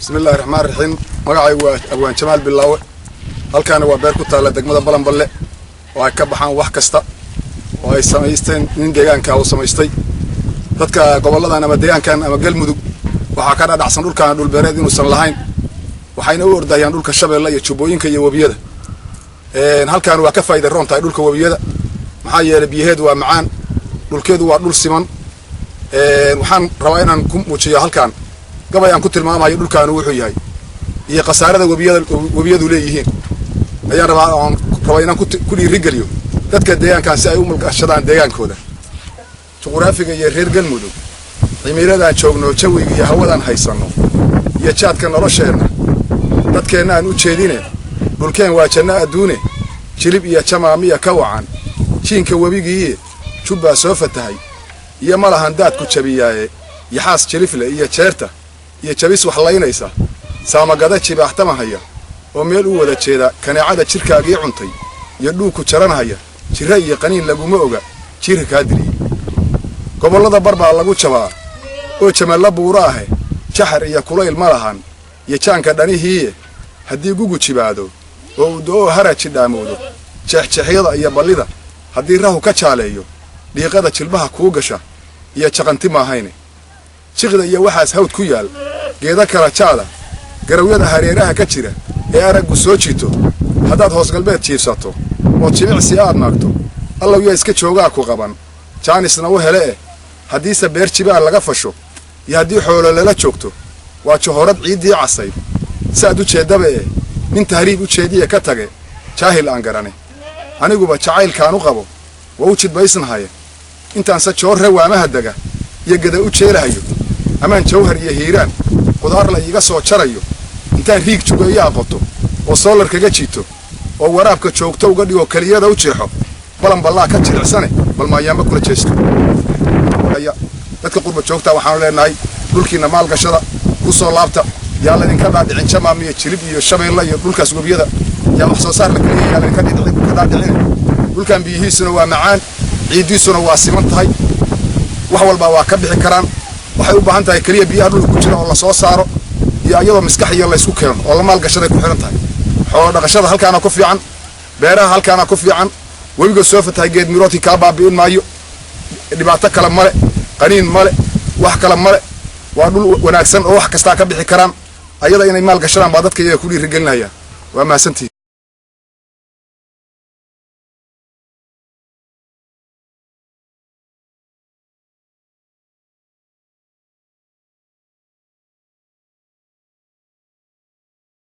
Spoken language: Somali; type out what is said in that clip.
بسم الله الرحمن الرحيم. magacay waa Abwaan Jamaal Bilaawe. halkaan waa beer ku taala degmada Balanballe oo ay ka baxaan wax kasta oo ay sameysteen in deegaanka uu sameystay dadka gobolladan ama deegaankan ama Galmudug waxa ka dhacsan dhulkaan dhul beereed inuu san lahayn waxayna u ordayaan dhulka Shabeelle iyo Jubbooyinka iyo wabiyada halkaan waa ka faa'iido roon tahay dhulka wabiyada maxaa yeelay biyaheedu waa macaan dhulkeedu waa dhul siman waxaan rabaa inaan ku muujiyo halkaan gabay aan ku tilmaamayo dhulkaan wuxuu yahay iyo qasaarada wabiyadu leeyihiin ayaan rabaa inaan ku dhiirigeliyo dadka deegaanka si ay u mulkashadaan deegaankooda juqraafiga iyo reer Galmudug cimilada joogno jawiga iyo hawadan haysano iyo jaadka nolosheena dadkeena aan u jeedine dhulkeen waa janno adduune jilib iyo jamaamiya ka wacan jiinka wabigii jubba soo fatahay iyo malahan daad ku jabiyay yaxaas jilifle iyo jeerta iyo jabis wax laynaysa saamagada jibaaxtamahaya oo meel u wada jeeda kaneecada jirkaagii cuntay iyo dhuuku jaranhaya jira iyo qaniin laguma oga jirka ka diri gobollada barbaa lagu jabaa oo jamalla buuraahe jaxar iyo kulayl malahan iyo jaanka dhanihii haddii gugu jibaado oo doo haraji dhaamoodo jeexjeexyada iyo ballida haddii rahu ka jaaleeyo dhiiqada jilbaha kuu gasha iyo jaqanti maahayne jiqda iyo waxaas hawd ku yaal geeda kala jaada garawyada hareeraha ka jira ee araggu soo jiito haddaad hoos galbeed jiifsato oo jimicsi aad maagto allaw yaa iska joogaa ku qaban jaanisna u hele haddiise beer jibaan laga fasho iyo haddii xoolo lala joogto waa johorad ciiddii casayd saad u jeeddaba nin tahriib u jeediye ka tage jaahil aan garane aniguba jacaylkaan u qabo waa u jidbaysnahaye intaanse joorre waamaha dega iyo gada u jeelahayo amaan jawhar iyo hiiraan qudaar la iiga soo jarayo intaan riig jugeeyo aqoto oo soolar kaga jiito oo waraabka joogto uga dhigo kaliyada u jeexo Balanballaa ka jilicsane bal maayaanba kula jeesto dadka qurba joogta waxaan leenahay dhulkiina maal gashada ku soo laabta yaa la idinka dhaadhicin jamaamiya jilib iyo Shabeelle iyo dhulkaas wabiyada yaa wax soo saar la kaliya yaa la idinka dhaadhicin dhulkan biyihiisuna waa macaan ciidiisuna waa siman tahay wax walba waa ka bixi karaan waxay u baahan tahay kaliya biyaha dhulka ku jira oo la soo saaro iyo ayadoo maskax iyo la isku keeno oo la maal gashaday ku xiran tahay xoolo dhaqashada halkaana ku fiican beeraha halkaana ku fiican wabiga soo fatahay geed mirooti ka baabi'in maayo dhibaato kale male qaniin male wax kale male waa dhul wanaagsan oo wax kasta ka bixi karaan ayada inay maal gashadaan baa dadka iyaga ku dhiirigelinaya waa maasantii